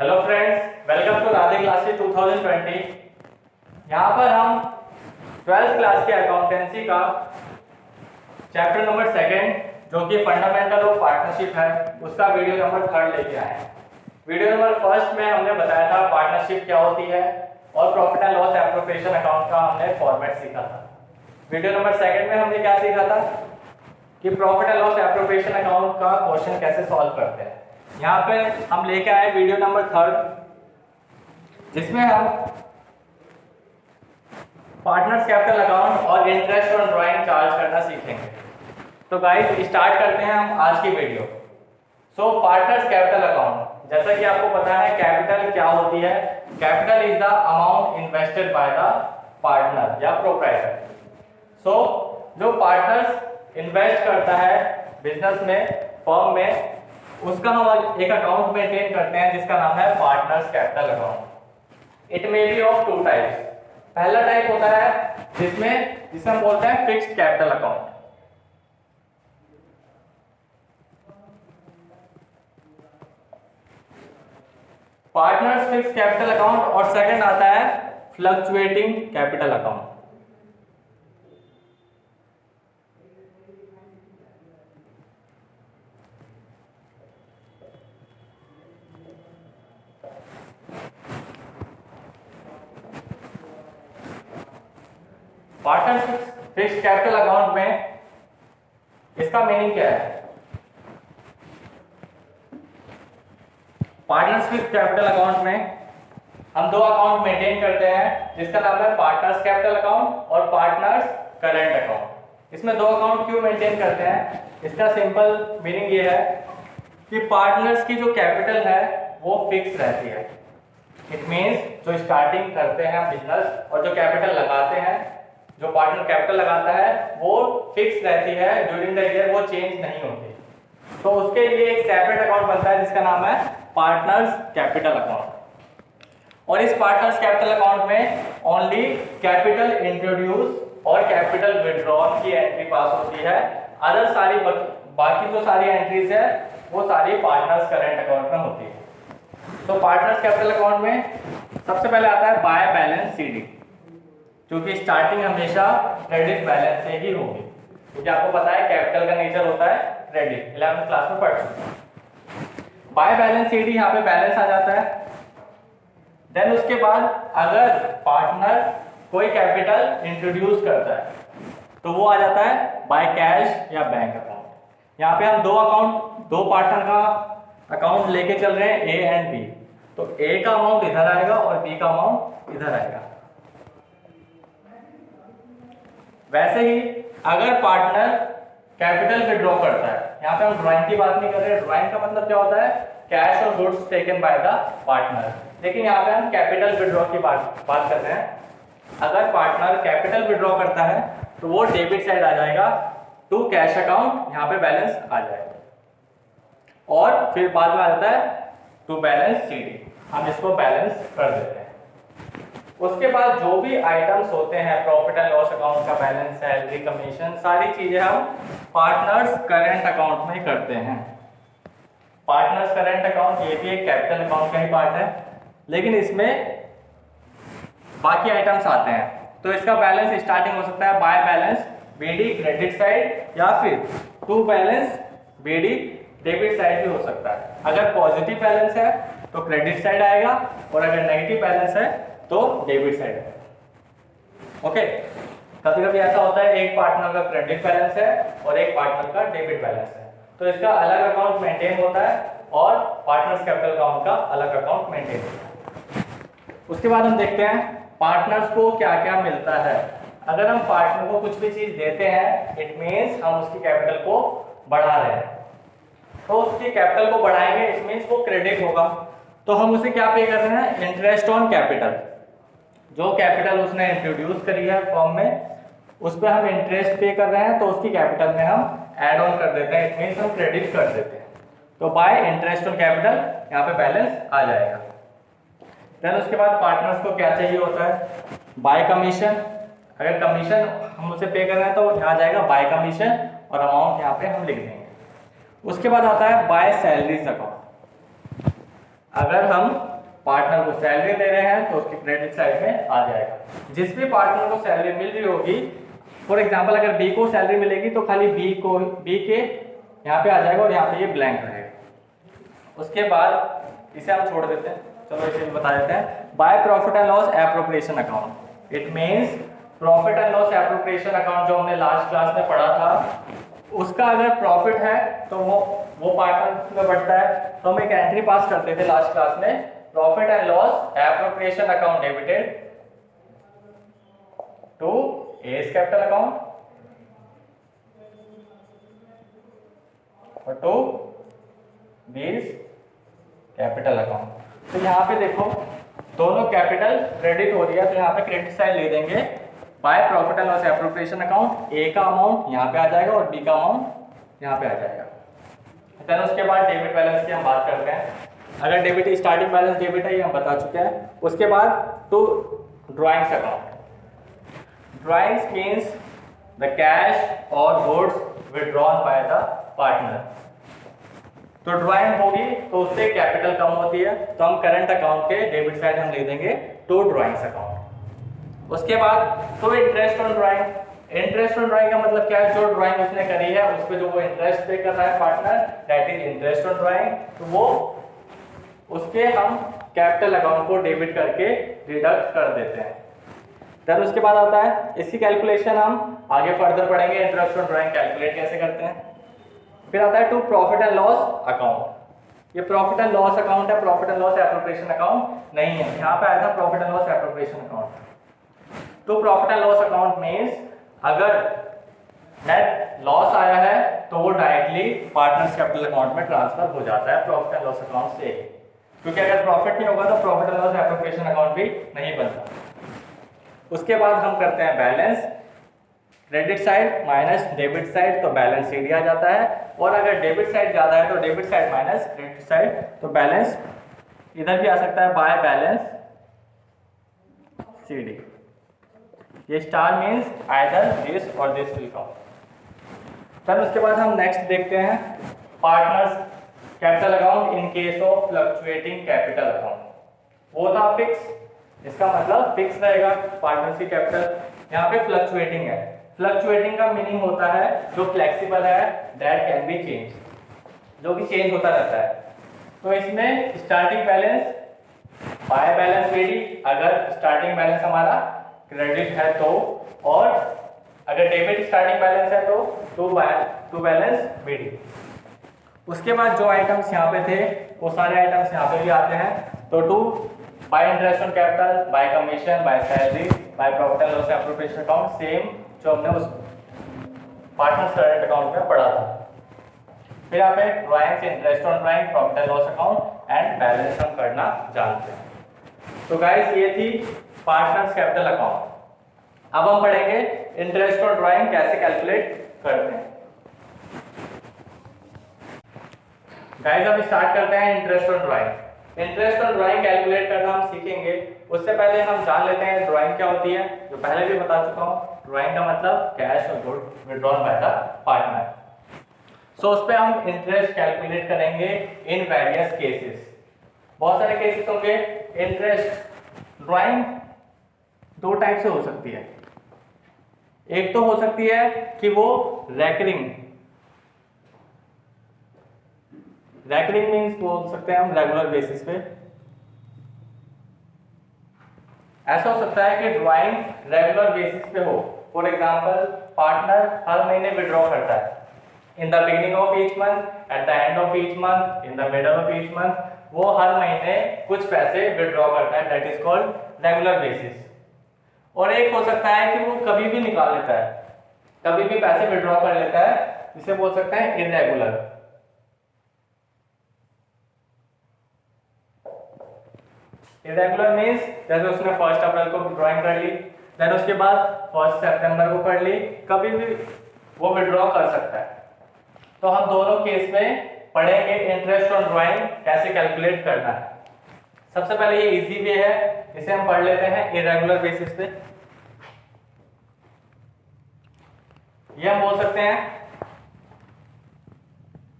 Hello friends, welcome to Radhe classes 2020। यहाँ पर हम 12th क्लास के अकाउंटेंसी का चैप्टर नंबर 2 जो कि फंडामेंटल ऑफ पार्टनरशिप है उसका वीडियो नंबर 3 लेके आए हैं। वीडियो नंबर 1 में हमने बताया था पार्टनरशिप क्या होती है और profit and loss appropriation account का हमने फॉर्मेट सीखा था। वीडियो नंबर 2 में हमने क्या सीखा था कि profit and loss appropriation account का क्वेश्चन कैसे सॉल्व करते हैं। यहाँ पे हम लेके आए वीडियो नंबर 3 जिसमें हम पार्टनर्स कैपिटल अकाउंट और इंटरेस्ट ऑन ड्राइंग चार्ज करना सीखेंगे। तो गाइस स्टार्ट करते हैं हम आज की वीडियो। पार्टनर्स कैपिटल अकाउंट, जैसा कि आपको पता है कैपिटल क्या होती है। Capital is the amount invested bye the partner या प्रोप्राइटर। जो पार्टनर्स इन्वेस्ट करता है बिजनेस में, फर्म में, उसका हम एक अकाउंट मेंटेन करते हैं जिसका नाम है partners capital account. It may be of 2 types. पहला टाइप होता है जिसे हम बोलते हैं fixed capital account. Partners fixed capital account और सेकंड आता है fluctuating capital account. Partners fixed capital account में इसका मीनिंग क्या है? पार्टनर्स फिक्स्ड कैपिटल अकाउंट में हम 2 अकाउंट मेंटेन करते हैं जिसका नाम है पार्टनर्स कैपिटल अकाउंट और पार्टनर्स करंट अकाउंट। इसमें 2 अकाउंट क्यों मेंटेन करते हैं? इसका सिंपल मीनिंग ये है कि पार्टनर्स की जो कैपिटल है वो फिक्स रहती है। इट मींस जो स्टार्टिंग करते हैं बिजनेस और जो कैपिटल लगाते हैं, जो पार्टनर कैपिटल लगाता है वो फिक्स रहती है, ड्यूरिंग द ईयर वो चेंज नहीं होती। तो उसके लिए एक सेपरेट अकाउंट बनता है जिसका नाम है पार्टनर्स कैपिटल अकाउंट। और इस पार्टनर्स कैपिटल अकाउंट में ओनली कैपिटल इंट्रोड्यूस और कैपिटल विड्रॉन की एंट्री पास होती है। अदर सारी बाकी जो सारी एंट्रीज है वो सारी पार्टनर्स करंट अकाउंट में होती है। तो पार्टनर्स कैपिटल अकाउंट में सबसे पहले आता है बाय बैलेंस सीडी, क्योंकि स्टार्टिंग हमेशा क्रेडिट बैलेंस से ही होगी, क्योंकि आपको पता है कैपिटल का नेचर होता है क्रेडिट, 11th क्लास में पढ़ चुके हैं। बाय बैलेंस सीडी, यहाँ पे बैलेंस आ जाता है। देन उसके बाद अगर पार्टनर कोई कैपिटल इंट्रोड्यूस करता है तो वो आ जाता है बाय कैश या बैंक अकाउंट। यहाँ पे हम 2 पार्टनर का अकाउंट लेके चल रहे हैं, ए एंड बी। तो ए का अमाउंट इधर आएगा और बी का अमाउंट इधर आएगा। वैसे ही अगर पार्टनर कैपिटल विड्रॉ करता है, यहाँ पे हम ड्राइंग की बात नहीं कर रहे। ड्राइंग का मतलब क्या होता है? कैश और goods taken by the partner. लेकिन यहाँ पे हम कैपिटल विड्रॉ की बात कर रहे हैं। अगर पार्टनर कैपिटल विड्रॉ करता है तो वो डेबिट साइड आ जाएगा टू कैश अकाउंट, यहाँ पे बैलेंस आ जाएगा। और फिर बाद में आ जाता है टू बैलेंस सीडी, हम इसको बैलेंस कर देते हैं। उसके बाद जो भी आइटम्स होते हैं, प्रॉफिट एंड लॉस अकाउंट का बैलेंस, सैलरी, कमीशन, सारी चीजें हम पार्टनर्स करंट अकाउंट में करते हैं। पार्टनर्स करंट अकाउंट ये भी एक कैपिटल अकाउंट का ही पार्ट है, लेकिन इसमें बाकी आइटम्स आते हैं। तो इसका बैलेंस स्टार्टिंग हो सकता है by balance BD credit side, या फिर to balance BD debit side भी हो सकता है। अगर पॉजिटिव बैलेंस है तो क्रेडिट साइड आएगा, और अगर नेगेटिव बैलेंस है तो डेबिट साइड है। ओके, कभी कभी ऐसा होता है एक पार्टनर का क्रेडिट बैलेंस है और एक पार्टनर का डेबिट बैलेंस है, तो इसका अलग अकाउंट मेंटेन होता है और पार्टनर्स कैपिटल अकाउंट का अलग अकाउंट मेंटेन होता है। उसके बाद हम देखते हैं पार्टनर्स को क्या क्या मिलता है। अगर हम पार्टनर को कुछ भी चीज देते हैं, इट मीन्स हम उसकी कैपिटल को बढ़ा रहे हैं। तो उसकी कैपिटल को बढ़ाएंगे, इट मीन्स वो क्रेडिट होगा। तो हम उसे क्या पे कर रहे हैं? Interest on capital. जो कैपिटल उसने इंट्रोड्यूस करी है फॉर्म में, उस पर हम इंटरेस्ट पे कर रहे हैं, तो उसकी कैपिटल में हम ऐड ऑन कर देते हैं, इट मींस हम क्रेडिट कर देते हैं। तो बाय इंटरेस्ट ऑन कैपिटल यहाँ पे बैलेंस आ जाएगा। देन उसके बाद पार्टनर्स को क्या चाहिए होता है? Bye commission. अगर कमीशन हम उसे पे कर रहे हैं तो यहाँ जाएगा बाय कमीशन और अमाउंट यहाँ पे हम लिख देंगे। उसके बाद आता है बाय सैलरीज अकाउंट। अगर हम पार्टनर को सैलरी दे रहे हैं तो उसके क्रेडिट साइड में आ जाएगा। जिस भी पार्टनर को सैलरी मिल रही होगी, फॉर एग्जांपल अगर बी को सैलरी मिलेगी तो खाली बी के यहाँ पे आ जाएगा और यहाँ पे ये ब्लैंक रहेगा। उसके बाद इसे हम छोड़ देते हैं, चलो इसे भी बता देते हैं। Bye profit and loss appropriation account, it means profit and loss appropriation account जो हमने लास्ट क्लास में पढ़ा था, उसका अगर प्रॉफिट है तो वो पार्टनर में बढ़ता है। तो हम एक एंट्री पास करते थे लास्ट क्लास में, profit and loss appropriation account debited to A's capital account और टू बीज कैपिटल अकाउंट। तो यहाँ पे देखो दोनों कैपिटल क्रेडिट हो रही है, तो यहाँ पे क्रेडिट साइड ले देंगे by profit and loss appropriation account. A का अमाउंट यहाँ पे आ जाएगा और बी का अमाउंट यहाँ पे आ जाएगा। देन उसके बाद डेबिट बैलेंस की हम बात करते हैं। अगर डेबिट स्टार्टिंग बैलेंस डेबिट है ये हम बता चुके हैं। उसके बाद to drawings account. Drawings means the cash और goods withdrawn by the partner. तो ड्राइंग होगी तो उससे कैपिटल कम होती है, तो हम करंट अकाउंट के डेबिट साइड हम ले देंगे टू ड्राइंग्स अकाउंट। उसके बाद to interest on drawing. Interest on drawing का मतलब क्या है, जो ड्राइंग उसने करी है उस पे जो वो इंटरेस्ट पे कर रहा है partner, that is interest on drawing. तो वो उसके हम कैपिटल अकाउंट को डेबिट करके डिडक्ट कर देते हैं। फिर उसके बाद आता है इसकी कैलकुलेशन हम आगे फर्दर पढ़ेंगे, इंटरेस्ट ऑन ड्राइंग कैलकुलेट कैसे करते हैं। फिर आता है to profit and loss account. ये प्रॉफिट एंड लॉस अकाउंट है, profit and loss appropriation account नहीं है। यहाँ पे आया था profit and loss appropriation account. To profit and loss account means अगर नेट लॉस आया है तो वो डायरेक्टली पार्टनर्स कैपिटल अकाउंट में ट्रांसफर हो जाता है प्रॉफिट एंड लॉस अकाउंट से, क्योंकि अगर प्रॉफिट नहीं होगा तो profit and loss appropriation account भी नहीं बनता। उसके बाद हम करते हैं balance, credit side minus debit side, तो बैलेंस सीडी आ जाता है। और अगर डेबिट साइड ज्यादा है तो debit side minus credit side, तो बैलेंस इधर भी आ सकता है बाय बैलेंस सीडी। ये स्टार मींस आइदर दिस और दिस विल कम। फिर उसके बाद हम नेक्स्ट देखते हैं partners capital account in case of fluctuating capital account. वो था फिक्स, इसका मतलब फिक्स रहेगा पार्टनर्स की कैपिटल। यहाँ पे फ्लक्चुएटिंग है। फ्लक्चुएटिंग का मीनिंग होता है जो फ्लेक्सिबल है, दैट कैन बी चेंज, जो कि चेंज होता रहता है। तो इसमें starting balance by balance BD, अगर स्टार्टिंग बैलेंस हमारा क्रेडिट है तो, और अगर डेबिट स्टार्टिंग बैलेंस है तो टू बैलेंस बीडी। उसके बाद जो आइटम्स यहाँ पे थे वो सारे आइटम्स यहाँ पे भी आते हैं। तो to by interest on capital, by commission, by salary, by profit and loss appropriation account, same जो हमने उस पार्टनर्स करंट अकाउंट में पढ़ा था। फिर यहाँ पे drawings, interest on drawing, profit and loss account and balance हम करना जानते हैं। तो गाइस ये थी पार्टनर्स कैपिटल अकाउंट। अब हम पढ़ेंगे इंटरेस्ट ऑन ड्राइंग कैसे कैलकुलेट करते हैं। गाइस अब स्टार्ट करते हैं interest on drawing. Interest on drawing calculate करना हम सीखेंगे, उससे पहले हम जान लेते हैं ड्राइंग क्या होती है, जो पहले भी बता चुका हूँ। ड्राइंग का मतलब कैश और good withdrawn by the partner. So उस पे हम इंटरेस्ट कैलकुलेट करेंगे इन वेरियस केसेस। बहुत सारे केसेस होंगे। इंटरेस्ट ड्राइंग दो टाइप से हो सकती है। एक तो हो सकती है कि वो रैकरिंग मीन्स बोल सकते हैं हम रेगुलर बेसिस पे। ऐसा हो सकता है कि ड्राइंग रेगुलर बेसिस पे हो। फॉर एग्जांपल पार्टनर हर महीने विड्रॉ करता है, इन the beginning of each month, at the end of each month, in the middle of each month, वो हर महीने कुछ पैसे विड्रॉ करता है, that is called regular basis. और एक हो सकता है कि वो कभी भी निकाल लेता है, कभी भी पैसे विड्रॉ कर लेता है, जिसे बोल सकते हैं इरेगुलर। इरेगुलर मींस जैसे उसने 1 अप्रैल को ड्राइंग कर ली, देन उसके बाद 1 सितंबर को कर ली, कभी भी वो विड्रॉ कर सकता है। तो हम दोनों केस में पढ़ेंगे इंटरेस्ट ऑन ड्राइंग कैसे कैलकुलेट करना है। सबसे पहले ये इजी वे है, इसे हम पढ़ लेते हैं इरेगुलर बेसिस पे। ये हम बोल सकते हैं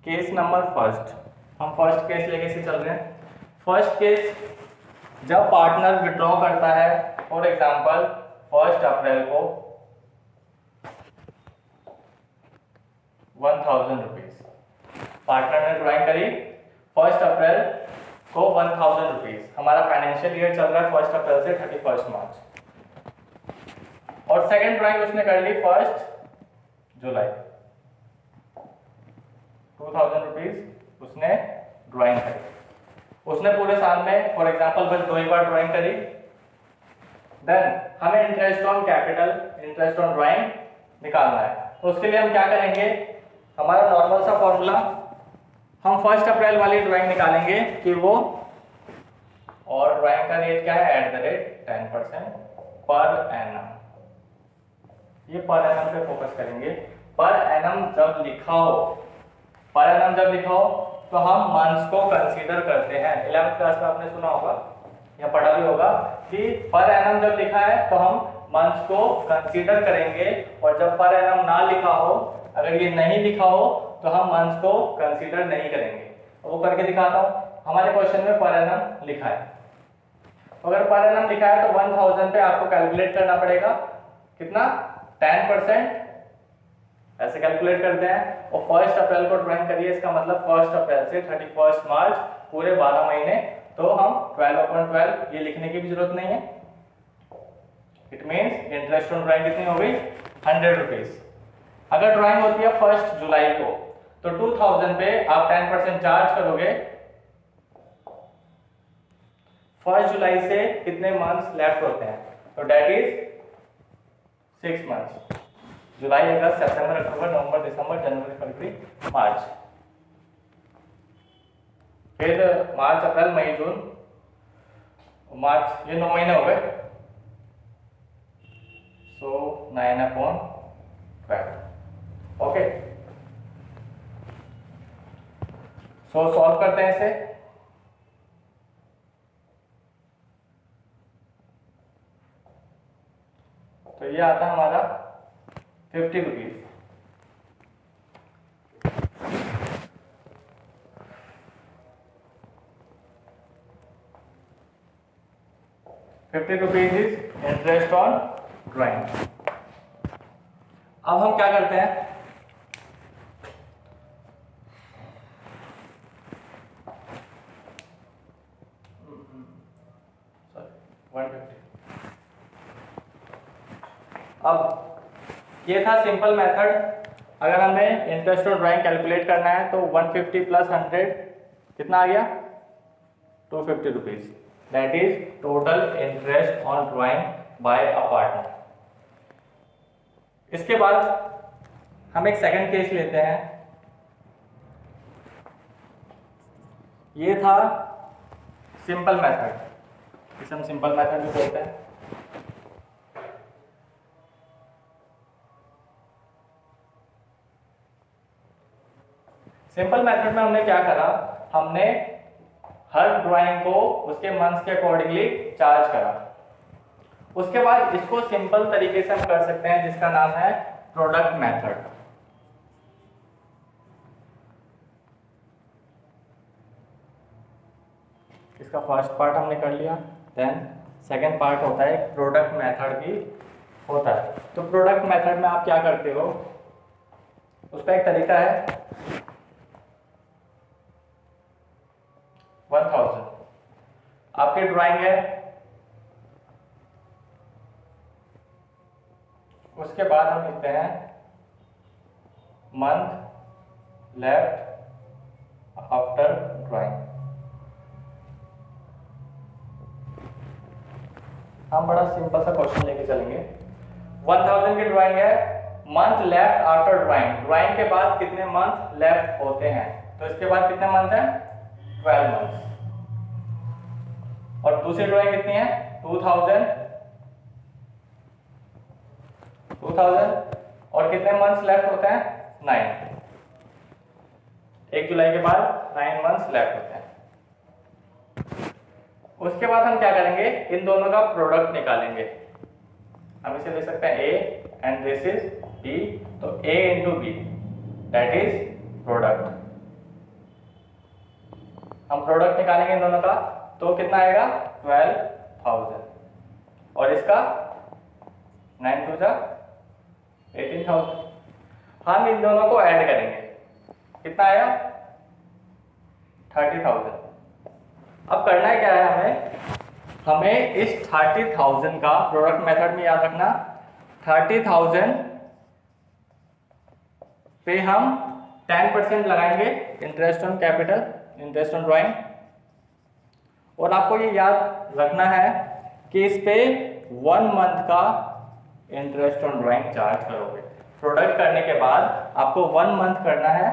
केस नंबर फर्स्ट। हम फर्स्ट केस लेके से चल रहे हैं। फर्स्ट केस जब पार्टनर विड्रॉ करता है फॉर एग्जांपल 1 अप्रैल को 1000 रुपीज, पार्टनर ने ड्राइंग करी 1 अप्रैल को 1000 रुपीज, हमारा फाइनेंशियल ईयर चल रहा है 1 अप्रैल से 31 मार्च, और सेकंड ड्राइंग उसने कर ली 1 जुलाई, 2000 रुपीज उसने ड्राइंग करी, उसने पूरे साल में फॉर एग्जांपल बस 2 ही बार ड्राइंग करी। देन हमें interest on capital, interest on drawing निकालना है, तो उसके लिए हम क्या करेंगे, हमारा नॉर्मल सा फॉर्मूला, हम 1 अप्रैल वाली ड्राइंग निकालेंगे कि वो, और ड्राइंग का रेट क्या है, @10% पर एनम, ये पर एनम पे फोकस करेंगे। पर एनम जब लिखा हो, पर एनम जब लिखा हो तो हम मंथ्स को कंसीडर करते हैं। 11th क्लास में आपने सुना होगा या पढ़ा भी होगा कि पर एनम जब लिखा है तो हम मंथ्स को कंसीडर करेंगे, और जब पर एनम ना लिखा हो, अगर ये नहीं लिखा हो तो हम मंथ्स को कंसीडर नहीं करेंगे। वो करके दिखाता हूँ, हमारे क्वेश्चन में पर एनम लिखा है, अगर पर एनम लिखा है तो 1000 पे आपको कैलकुलेट करना पड़ेगा कितना, 10%, ऐसे कैलकुलेट करते हैं, और 1 अप्रैल को ड्राइंग करिए, इसका मतलब 1 अप्रैल से 31 मार्च पूरे 12 महीने, तो हम 12/12 ये लिखने की भी जरूरत नहीं है। It means interest on drawing कितनी हो गई, 100 रुपीज। अगर ड्राइंग होती है 1 जुलाई को तो 2000 पे आप 10% चार्ज करोगे, 1 जुलाई से कितने मंथ्स लेफ्ट होते हैं, तो डेट इज 6 मंथ्स, जुलाई, अगस्त, सितंबर, अक्टूबर, नवंबर, दिसंबर, जनवरी, फरवरी, मार्च, फिर मार्च, अप्रैल, मई, जून, मार्च, ये 9 महीने हो गए, सो 9/12, ओके। सो सॉल्व करते हैं इसे, तो ये आता है हमारा 50 rupees. ₹50 is interest on drawing. अब हम क्या करते हैं, अब ये था सिंपल मेथड। अगर हमें इंटरेस्ट ऑन ड्राइंग कैलकुलेट करना है तो 150 + 100 कितना आ गया, 250 rupees, that is total interest on drawing by a partner. इसके बाद हम एक सेकंड केस लेते हैं, ये था सिंपल मेथड, इसे हम सिंपल मेथड भी बोलते हैं। सिंपल मेथड में हमने क्या करा, हमने हर ड्राइंग को उसके मंथ्स के अकॉर्डिंगली चार्ज करा। उसके बाद इसको सिंपल तरीके से हम कर सकते हैं जिसका नाम है प्रोडक्ट मेथड। इसका फर्स्ट पार्ट हमने कर लिया, देन सेकंड पार्ट होता है प्रोडक्ट मेथड भी होता है। तो प्रोडक्ट मेथड में आप क्या करते हो, उसका एक तरीका है 1000 आपकी ड्राइंग है, उसके बाद हम लिखते हैं मंथ लेफ्ट आफ्टर ड्राइंग। हम बड़ा सिंपल सा क्वेश्चन लेके चलेंगे, 1000 की ड्राइंग है, month left after drawing, drawing के बाद कितने मंथ लेफ्ट होते हैं, तो इसके बाद कितने मंथ हैं, 12 मंथ। और दूसरी ड्राइंग कितनी है, 2000 और कितने मंथ्स लेफ्ट होते हैं, 9। 1 जुलाई के बाद 9 मंथ्स लेफ्ट होते हैं। उसके बाद हम क्या करेंगे, इन दोनों का प्रोडक्ट निकालेंगे। हम इसे ले सकते हैं A and this is B, तो A into B that is product. हम प्रोडक्ट निकालेंगे इन दोनों का, तो कितना आएगा 12,000 और इसका 9 टू 18,000। हम इन दोनों को ऐड करेंगे, कितना आया 30,000। अब करना है क्या है, हमें इस 30,000 का प्रोडक्ट मेथड में याद रखना, 30,000 पे हम 10% लगाएंगे interest on capital, interest on drawing. और आपको ये याद रखना है कि इस पे 1 मंथ का इंटरेस्ट ऑन ड्राइंग चार्ज करोगे। प्रोडक्ट करने के बाद आपको 1 मंथ करना है,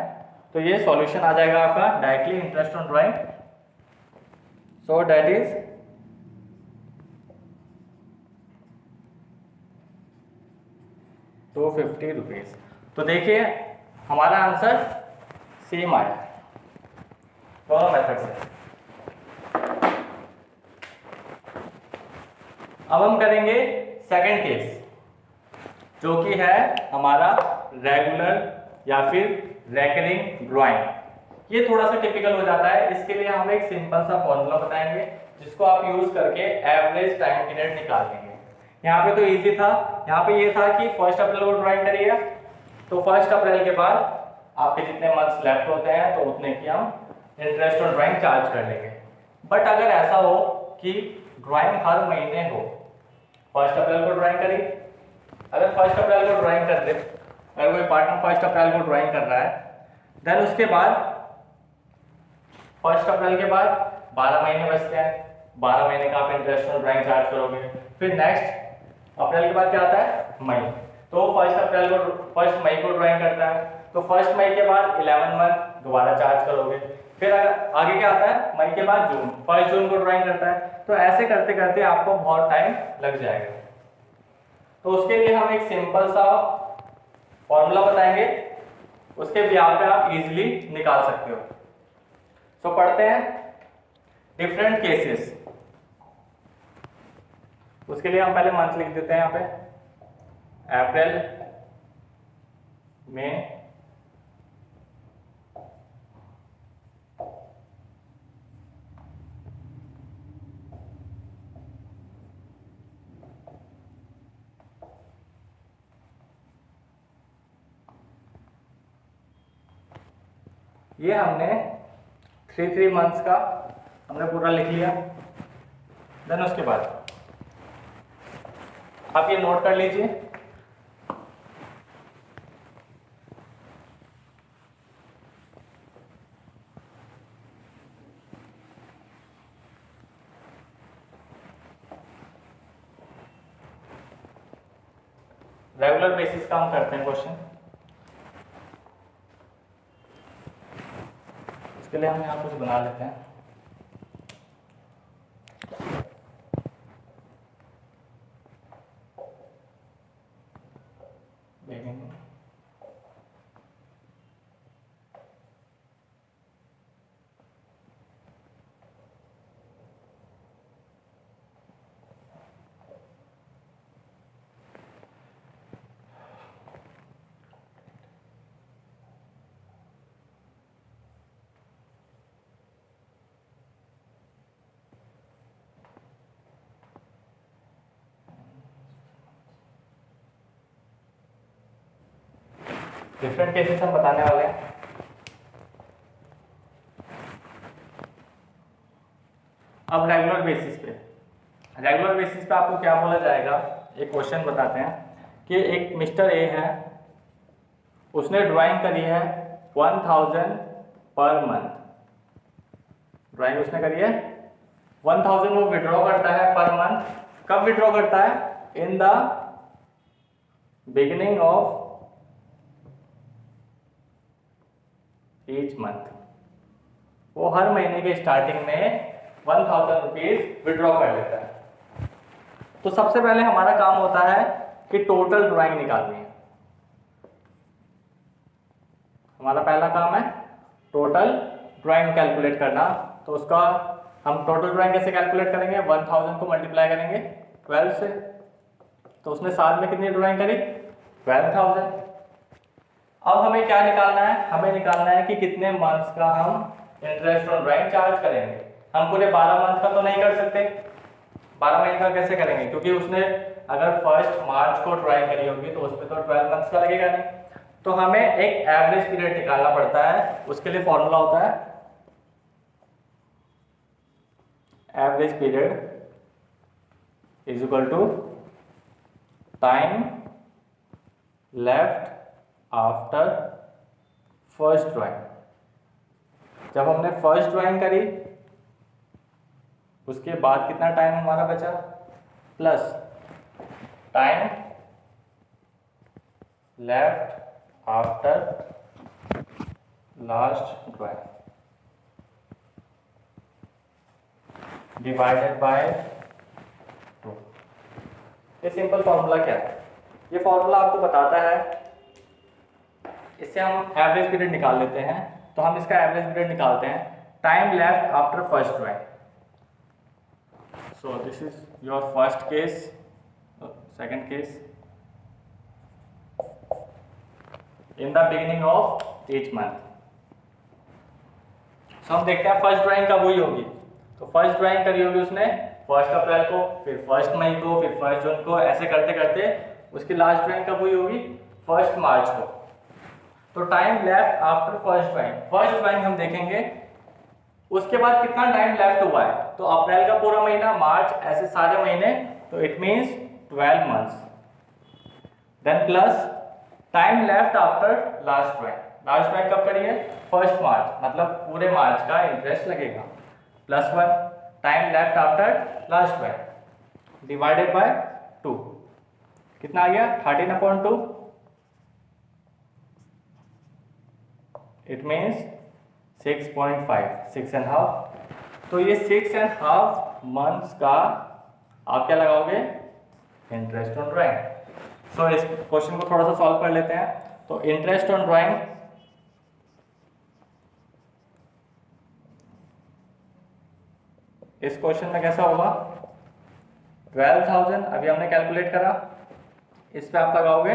तो ये सॉल्यूशन आ जाएगा आपका directly interest on drawing. So that is 250 rupees. तो देखिए हमारा आंसर सेम आया दोनों मेथड से। अब हम करेंगे सेकंड केस, जो कि है हमारा रेगुलर या फिर रेकरिंग ड्राइंग। ये थोड़ा सा टिपिकल हो जाता है, इसके लिए हम एक सिंपल सा फॉर्मूला बताएंगे जिसको आप यूज करके एवरेज टाइम पीरियड निकाल लेंगे। यहाँ पे तो इजी था, यहाँ पे ये था कि 1 अप्रैल को ड्राइंग करिए, तो 1 अप्रैल के बाद आपके जितने मंथ्स लेफ्ट होते हैं तो उतने की हम इंटरेस्ट ऑन ड्राइंग चार्ज कर लेंगे। बट अगर ऐसा हो कि ड्राइंग हर महीने हो, 1 अप्रैल को ड्राइंग करी, अगर 1 अप्रैल को ड्राइंग कर दे, अगर कोई पार्टनर 1 अप्रैल को ड्राइंग कर रहा है, देन उसके बाद 1 अप्रैल के बाद 12 महीने बचते हैं, 12 महीने का आप इंटरेस्ट ऑन ड्राइंग चार्ज करोगे। फिर नेक्स्ट अप्रैल के बाद क्या आता है मई, तो 1 मई को ड्राइंग करता है, तो 1 मई के बाद 11 मंथ दोबारा चार्ज करोगे। फिर आगे क्या आता है मई के बाद जून, 1 जून को ड्राइंग करता है, तो ऐसे करते करते आपको बहुत टाइम लग जाएगा। तो उसके लिए हम एक सिंपल सा फॉर्मूला बताएंगे, उसके ब्याज पे आप इजीली निकाल सकते हो। सो पढ़ते हैं डिफरेंट केसेस। उसके लिए हम पहले मंथ लिख देते हैं यहाँ पे, अप्रैल, मई, ये हमने 3 मंथ्स का हमने पूरा लिख लिया। देन उसके बाद आप ये नोट कर लीजिए, रेगुलर बेसिस का हम करते हैं क्वेश्चन। इसके लिए हम यहाँ कुछ बना लेते हैं। डिफरेंट केसेस हम बताने वाले हैं। अब रेगुलर बेसिस पे आपको क्या बोला जाएगा, एक क्वेश्चन बताते हैं कि एक मिस्टर ए है, उसने ड्राइंग करी है 1000 पर मंथ, ड्राइंग उसने करी है 1000, वो विड्रॉ करता है पर मंथ। कब विड्रॉ करता है, इन the beginning of each month, वो हर महीने के स्टार्टिंग में 1000 रुपीज विड्रॉ कर लेता है। तो सबसे पहले हमारा काम होता है कि टोटल ड्राइंग निकालनी है। हमारा पहला काम है टोटल ड्राइंग कैलकुलेट करना। तो उसका हम टोटल ड्राइंग कैसे कैलकुलेट करेंगे, 1000 को मल्टीप्लाई करेंगे 12 से, तो उसने साल में कितनी ड्राइंग करी 12,000। अब हमें क्या निकालना है, हमें निकालना है कि कितने मंथ्स का हम इंटरेस्ट ऑन ड्राइंग चार्ज करेंगे। हम पूरे 12 मंथ का तो नहीं कर सकते, 12 महीने का कैसे करेंगे, क्योंकि उसने अगर 1 मार्च को ड्राइंग करी होगी तो उसमें तो 12 मंथ्स का लगेगा नहीं। तो हमें एक एवरेज पीरियड निकालना पड़ता है, उसके लिए फॉर्मूला होता है average period is equal to time left after first drawing. जब हमने फर्स्ट ड्राइंग करी उसके बाद कितना टाइम हमारा बचा, plus time left after last drawing divided by 2। ये सिंपल फॉर्मूला क्या है, ये फॉर्मूला आपको बताता है, इससे हम एवरेज पीरियड निकाल लेते हैं। तो हम इसका एवरेज पीरियड निकालते हैं, time left after first drawing. So this is your first case, second case, in the beginning of each month. So हम देखते हैं फर्स्ट ड्राइंग कब हुई होगी। तो फर्स्ट ड्राइंग करी होगी उसने 1 अप्रैल को, फिर 1 मई को, फिर 1 जून को, ऐसे करते करते उसकी लास्ट ड्राइंग कब हुई होगी, 1 मार्च को। तो time left after first drawing हम देखेंगे उसके बाद कितना टाइम लेफ्ट हुआ है। तो अप्रैल का पूरा महीना, मार्च, ऐसे सारे महीने, तो it means 12 months. Then plus time left after last drawing कब करी है, 1 मार्च, मतलब पूरे मार्च का इंटरेस्ट लगेगा, plus 1 time left after last drawing divided by 2। कितना आ गया, 13/2। It means 6.5, 6.5। तो ये 6.5 मंथ्स का आप क्या लगाओगे, इंटरेस्ट ऑन ड्राइंग। सो इस क्वेश्चन को थोड़ा सा सॉल्व कर लेते हैं। तो इंटरेस्ट ऑन ड्राइंग इस क्वेश्चन में कैसा होगा, 12,000 अभी हमने कैलकुलेट करा, इस पे आप लगाओगे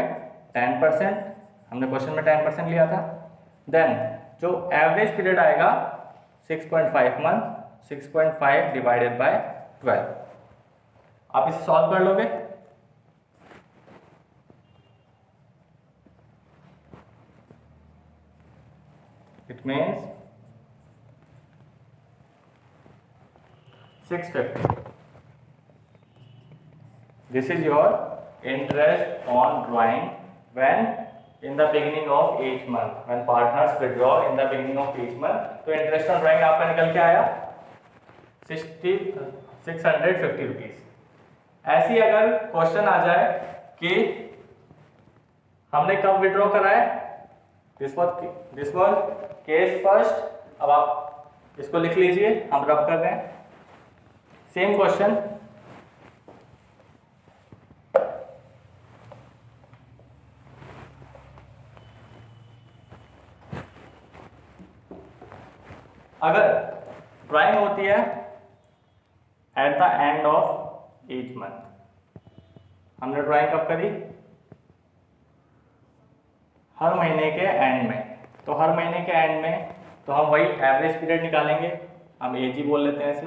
10%, हमने क्वेश्चन में 10% लिया था। देन जो एवरेज पीरियड आएगा 6.5 मंथ, 6.5 डिवाइडेड बाय 12। आप इसे सॉल्व कर लोगे, it means 650। This is your interest on drawing when in the beginning of each month, when partners withdraw in the beginning of each month। तो interest on drawing आपका निकल के आया 650 rupees. ऐसी अगर क्वेश्चन आ जाए कि हमने कब विड्रॉ करा है, दिस वाज केस फर्स्ट। अब आप इसको लिख लीजिए, हम रब कर रहे हैं सेम क्वेश्चन। अगर ड्राइंग होती है at the end of each month, हमने ड्राइंग कब करी, हर महीने के एंड में। तो हर महीने के एंड में तो हम वही एवरेज पीरियड निकालेंगे, हम एजी बोल लेते हैं इसे,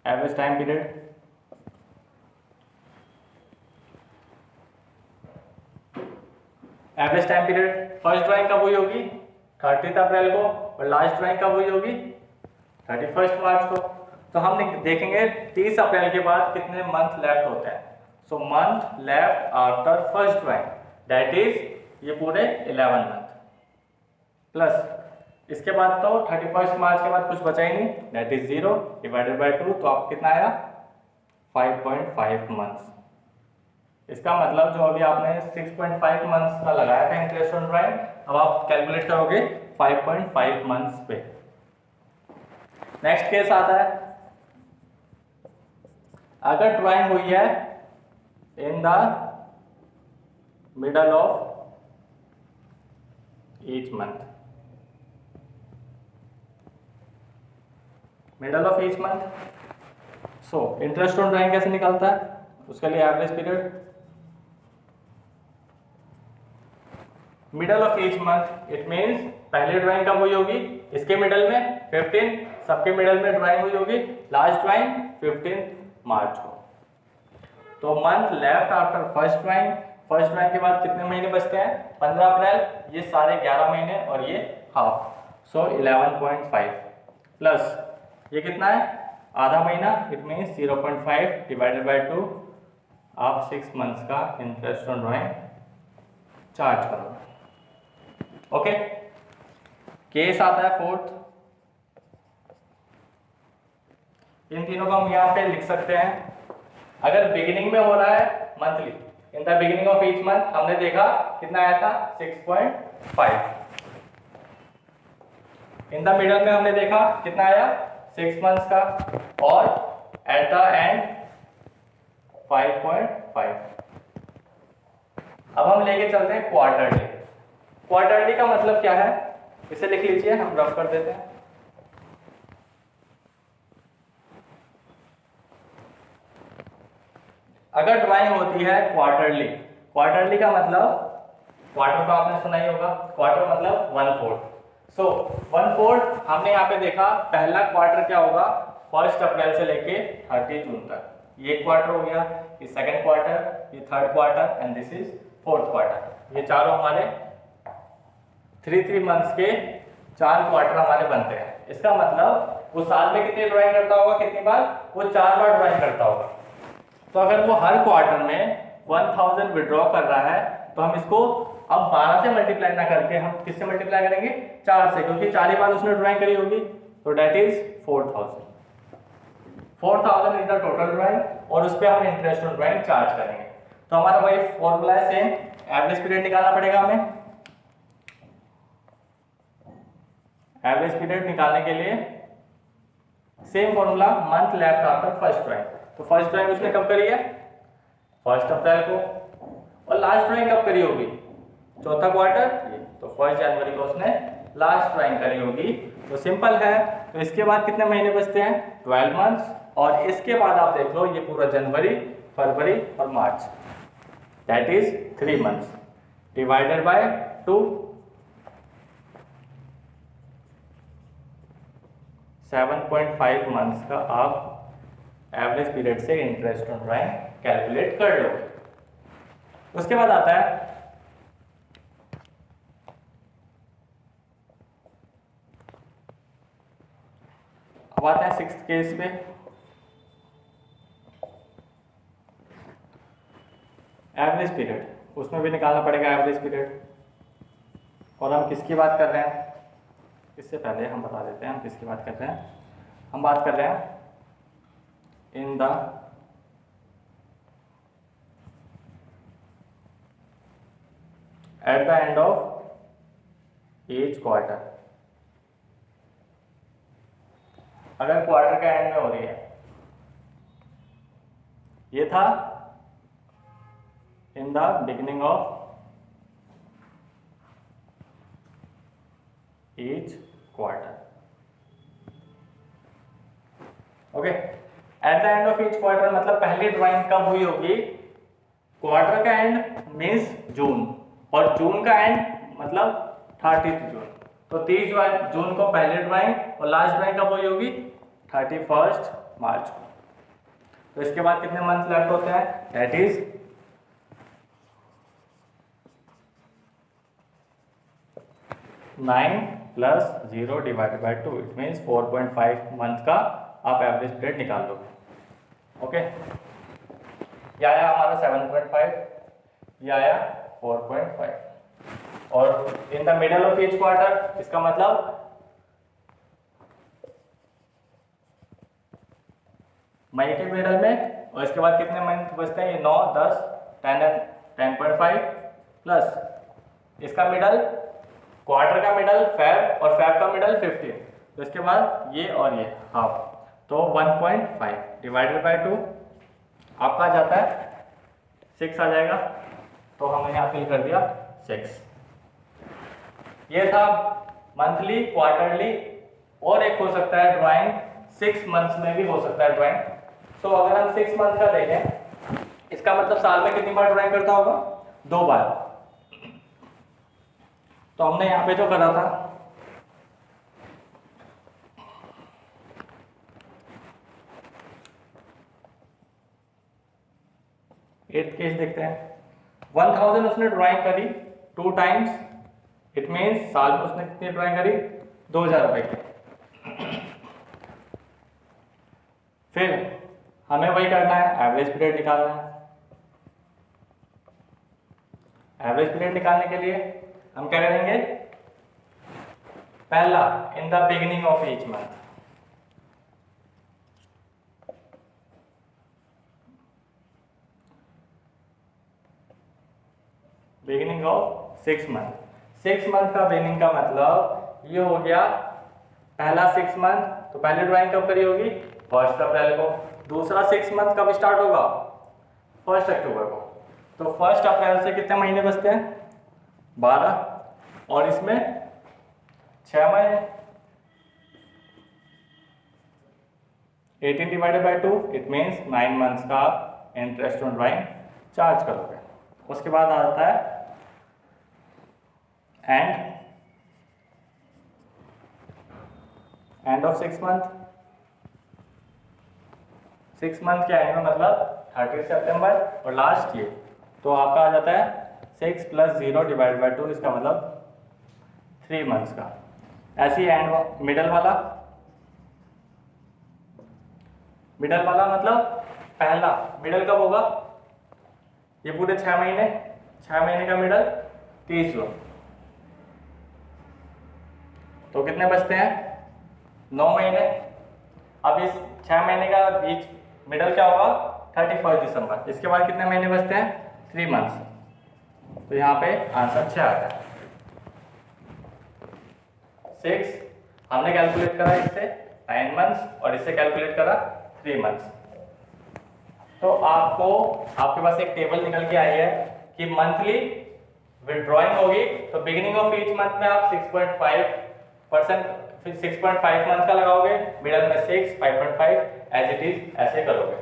average time period. Average time period first drawing कब हुई होगी, 30 अप्रैल को, और लास्ट ड्राइंग कब हुई होगी, 31 मार्च को। तो हम देखेंगे 30 अप्रैल के बाद कितने मंथ लेफ्ट होते हैं। So month left after first drawing, that is ये पूरे 11 मंथ, प्लस इसके बाद तो 31 मार्च के बाद कुछ बचा ही नहीं, दैट इज 0 डिवाइडेड बाय 2। तो आप कितना आया, 5.5 मंथ्स। इसका मतलब जो अभी आपने 6.5 मंथ्स का लगाया था इंटरेस्ट ऑन ड्राइंग, अब आप कैलकुलेट करोगे 5.5 मंथ्स पे। नेक्स्ट केस आता है, अगर ड्राइंग हुई है in the middle of each month, middle of each month. So interest on drawing कैसे निकलता है, उसके लिए average period middle of each month, it means पहली ड्राइंग कब हुई होगी, इसके मिडल में 15, सबके मिडल में ड्राइंग हुई होगी, लास्ट ड्राइंग 15 मार्च को। तो month left after first drawing, first drawing के बाद कितने महीने बचते हैं, 15 अप्रैल, ये सारे 11 महीने और ये हाफ, सो 11.5 प्लस ये कितना है, आधा महीना, इट मीन्स 0.5 डिवाइडेड बाई 2, आप 6 मंथ्स का इंटरेस्ट ऑन ड्राइंग चार्ज करोगे। ओके, केस आता है फोर्थ, इन तीनों को हम यहाँ पे लिख सकते हैं। अगर बिगिनिंग में हो रहा है monthly, in the beginning of each month हमने देखा कितना आया था 6.5, इन द मिडल में हमने देखा कितना आया 6 मंथ्स का, और एट द एंड 5.5। अब हम लेके चलते हैं क्वार्टरली। क्वार्टरली का मतलब क्या है, इसे लिख लीजिए, हम रफ कर देते हैं। अगर ड्राइंग होती है क्वार्टरली, क्वार्टरली का मतलब, क्वार्टर तो आपने सुना ही होगा, क्वार्टर मतलब 1/4। सो 1/4 हमने यहाँ पे देखा, पहला क्वार्टर क्या होगा 1 अप्रैल से लेके 30 जून तक, ये क्वार्टर हो गया, ये सेकंड क्वार्टर, ये third quarter and this is fourth quarter. ये चारों हमारे 3 मंथ्स के 4 क्वार्टर हमारे बनते हैं। इसका मतलब वो साल में कितनी ड्राइंग करता होगा, कितनी बार, वो 4 बार ड्राइंग करता होगा। तो अगर वो हर क्वार्टर में 1000 विड्रॉ कर रहा है, तो हम इसको अब 12 से मल्टीप्लाई ना करके हम किससे मल्टीप्लाई करेंगे, 4 से, क्योंकि 4 ही बार उसने ड्राइंग करी होगी, तो date is 4000। 4000 is the total drawing, और उस पर हम इंटरेस्ट ऑन ड्राइंग चार्ज करेंगे। तो हमारा वही फॉर्मूला है सेम, एवरेज पीरियड निकालना पड़ेगा हमें। एवरेज पीरियड निकालने के लिए same formula, month left after first drawing. तो फर्स्ट ड्राइंग उसने कब करी है, 1 अप्रैल को, और लास्ट ड्राइंग कब करी होगी, चौथा क्वार्टर, तो 1 जनवरी को उसने लास्ट ड्राइंग करी होगी। तो सिंपल है। तो इसके बाद कितने महीने बचते हैं, 12 मंथ्स, और इसके बाद आप देख लो ये पूरा जनवरी, फरवरी और मार्च, that is 3 months divided by 2, 7.5 months का आप एवरेज पीरियड से इंटरेस्ट ऑन ड्राइंग कैलकुलेट कर लो। उसके बाद आता है अब आते हैं 6th केस पे। एवरेज पीरियड, उसमें भी निकालना पड़ेगा एवरेज पीरियड, और हम किसकी बात कर रहे हैं, इससे पहले हम बता देते हैं हम किसकी बात कर रहे हैं। हम बात कर रहे हैं in the at the end of each quarter. अगर क्वार्टर का एंड में हो रही है, ये था इन the beginning of each quarter, okay. At the end of each quarter मतलब पहली ड्राइंग कब हुई होगी, क्वार्टर का एंड मीन्स जून, और जून का एंड मतलब 30 जून। तो 30 जून को पहली ड्राइंग, और लास्ट ड्राइंग कब हुई होगी 31 मार्च को। तो इसके बाद कितने मंथ लेफ्ट होते हैं, that is 9 + 0 divided by 2, it means 4.5 month का आप एवरेज पीरियड निकाल लोगे। ओके, ये आया हमारा 7.5, ये आया 4.5, और in the middle of each quarter, इसका मतलब मई के मिडल में, और इसके बाद कितने मंथ बचते हैं, ये 9, 10, 10.5 प्लस इसका मिडल, क्वार्टर का मिडल फेब, और फेब का मिडल 15, तो इसके बाद ये और ये हाफ, तो 1.5 डिवाइडेड बाई 2 आपका जाता है 6 आ जाएगा। तो हमने यहाँ फिल कर दिया 6। ये था मंथली, क्वार्टरली, और एक हो सकता है ड्राइंग 6 मंथ्स में भी हो सकता है ड्राइंग। तो अगर हम 6 मंथ का देखें, इसका मतलब साल में कितनी बार ड्राइंग करता होगा, 2 बार। तो हमने यहाँ पे जो करा था 8th केस देखते हैं। 1000 उसने ड्राइंग करी 2 टाइम्स, इट मीन्स साल में उसने कितनी ड्राइंग करी 2000 रुपए की। फिर हमें वही करना है, एवरेज पीरियड निकालना है। एवरेज पीरियड निकालने के लिए हम क्या करेंगे, पहला इन the beginning of each month, beginning of 6 month. 6 month का बिगिनिंग का मतलब ये हो गया पहला 6 मंथ, तो पहली ड्राइंग कब करी होगी 1 अप्रैल को। दूसरा 6 मंथ कब स्टार्ट होगा 1 अक्टूबर को। तो 1 अप्रैल से कितने महीने बचते हैं 12, और इसमें 6 महीने। 18 divided by 2 it means 9 months का इंटरेस्ट ऑन ड्राइंग चार्ज करोगे। उसके बाद आ जाता है एंड ऑफ 6 मंथ। 6 मंथ के एंड में मतलब 30 सितंबर और लास्ट ये, तो आपका आ जाता है 6 + 0 डिवाइड बाई 2, इसका मतलब 3 मंथ्स का। ऐसे ही एंड मिडल वाला मतलब पहला मिडल कब होगा, ये पूरे 6 महीने, 6 महीने का मिडल 30 जो, तो कितने बचते हैं 9 महीने। अब इस 6 महीने का बीच मिडल क्या होगा 31 दिसंबर। इसके बाद कितने महीने बचते हैं 3 मंथ्स, तो यहाँ पे आंसर 6 आता है। 6 हमने कैलकुलेट करा इससे 9 मंथ्स और इससे कैलकुलेट करा 3 मंथ्स। तो आपके पास एक टेबल निकल के आई है कि मंथली विड्रॉइंग होगी, तो बिगिनिंग ऑफ ईच मंथ में आप 6.5%, फिर 6.5 मंथ का लगाओगे, मिडल में 6, 5.5 एज इट इज ऐसे करोगे।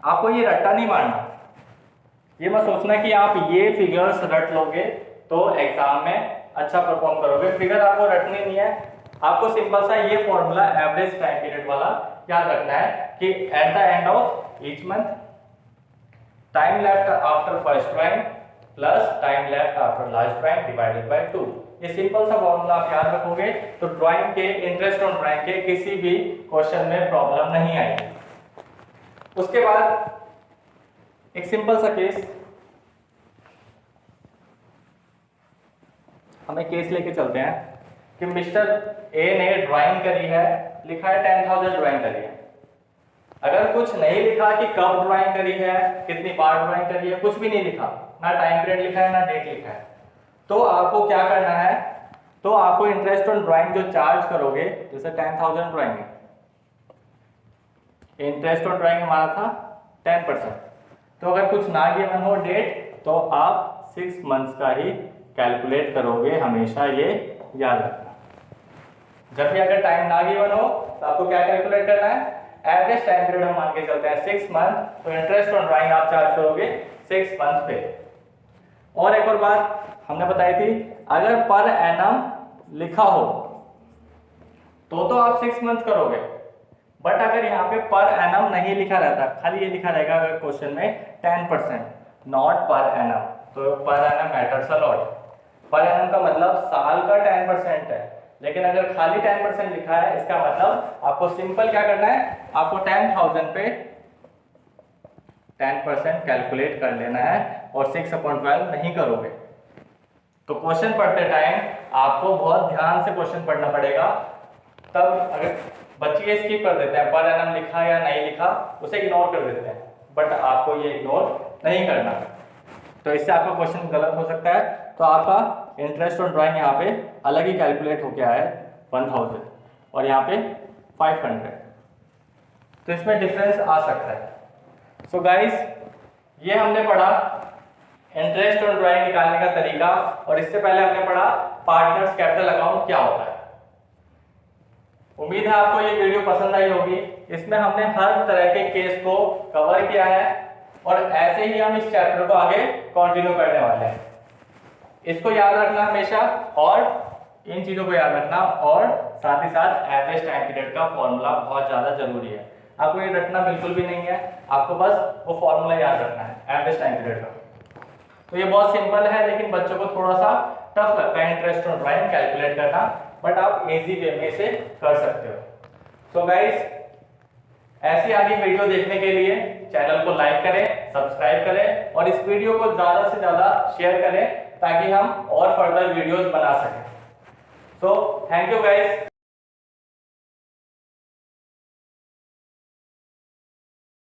आपको ये रट्टा नहीं मारना, ये मत सोचना कि आप ये फिगर्स रट लोगे तो एग्जाम में अच्छा परफॉर्म करोगे। फिगर आपको रटनी नहीं है, आपको सिंपल सा ये फॉर्मूला एवरेज टाइम पीरियड वाला याद रखना है कि at the end of each month time left after first drawing plus time left after last drawing divided by 2। ये सिंपल सा फॉर्मूला आप याद रखोगे तो ड्राइंग के इंटरेस्ट ऑन ड्राइंग के किसी भी क्वेश्चन में प्रॉब्लम नहीं आएगी। उसके बाद एक सिंपल सा केस, हमें केस लेके चलते हैं कि मिस्टर ए ने ड्राइंग करी है, लिखा है 10,000 ड्राइंग करी है। अगर कुछ नहीं लिखा कि कब ड्राइंग करी है, कितनी बार ड्राइंग करी है, कुछ भी नहीं लिखा, ना टाइम पीरियड लिखा है ना डेट लिखा है, तो आपको क्या करना है, तो आपको इंटरेस्ट ऑन ड्राइंग जो चार्ज करोगे, जैसे 10,000 ड्राइंग है, इंटरेस्ट ऑन ड्राइंग हमारा था 10%, तो अगर कुछ ना गिवन हो डेट तो आप 6 मंथ्स का ही कैलकुलेट करोगे, हमेशा ये याद रखना। जब भी अगर टाइम ना गिवन हो तो आपको क्या कैलकुलेट करना है, एवरेज टाइम पीरियड हम मान के चलते हैं 6 मंथ, तो इंटरेस्ट ऑन ड्राइंग आप चार्ज करोगे 6 मंथ पे। और एक और बात हमने बताई थी, अगर पर एनम लिखा हो तो आप 6 मंथ करोगे, बट अगर यहाँ पे पर एनम नहीं लिखा रहता, खाली ये लिखा रहेगा अगर क्वेश्चन में 10% नॉट पर एनम, तो per annum matters a lot. Per annum का मतलब साल का 10% है, लेकिन अगर खाली 10% लिखा है, इसका मतलब आपको सिंपल क्या करना है, आपको 10,000 पे 10% कैलकुलेट कर लेना है और 6/12 नहीं करोगे। तो क्वेश्चन पढ़ते टाइम आपको बहुत ध्यान से क्वेश्चन पढ़ना पड़ेगा। तब अगर बच्चे ये स्किप कर देते हैं, पर एनम लिखा या नहीं लिखा उसे इग्नोर कर देते हैं, बट आपको ये इग्नोर नहीं करना, तो इससे आपका क्वेश्चन गलत हो सकता है। तो आपका इंटरेस्ट ऑन ड्राइंग यहाँ पे अलग ही कैलकुलेट हो गया है 1000 और यहाँ पे 500, तो इसमें डिफरेंस आ सकता है। सो गाइस, ये हमने पढ़ा इंटरेस्ट ऑन ड्राइंग निकालने का तरीका, और इससे पहले हमने पढ़ा पार्टनर्स कैपिटल अकाउंट क्या होता है। उम्मीद है आपको ये वीडियो पसंद आई होगी। इसमें हमने हर तरह के केस को कवर किया है और ऐसे ही हम इस चैप्टर को आगे कंटिन्यू करने वाले हैं। इसको याद रखना हमेशा, और इन चीजों को याद रखना, और साथ ही साथ एवरेज टाइम पीरियड का फॉर्मूला बहुत ज्यादा जरूरी है। आपको ये रटना बिल्कुल भी नहीं है, आपको बस वो फॉर्मूला याद रखना है एवरेज टाइम पीरियड का। तो ये बहुत सिंपल है, लेकिन बच्चों को थोड़ा सा टफ लगता है इंटरेस्ट ऑन ड्राइंग कैलकुलेट करना, बट आप इजी वे में इसे कर सकते हो। सो गाइस, ऐसी आगे वीडियो देखने के लिए चैनल को लाइक करें, सब्सक्राइब करें और इस वीडियो को ज्यादा से ज्यादा शेयर करें ताकि हम और फर्दर वीडियोस बना सकें। So thank you guys.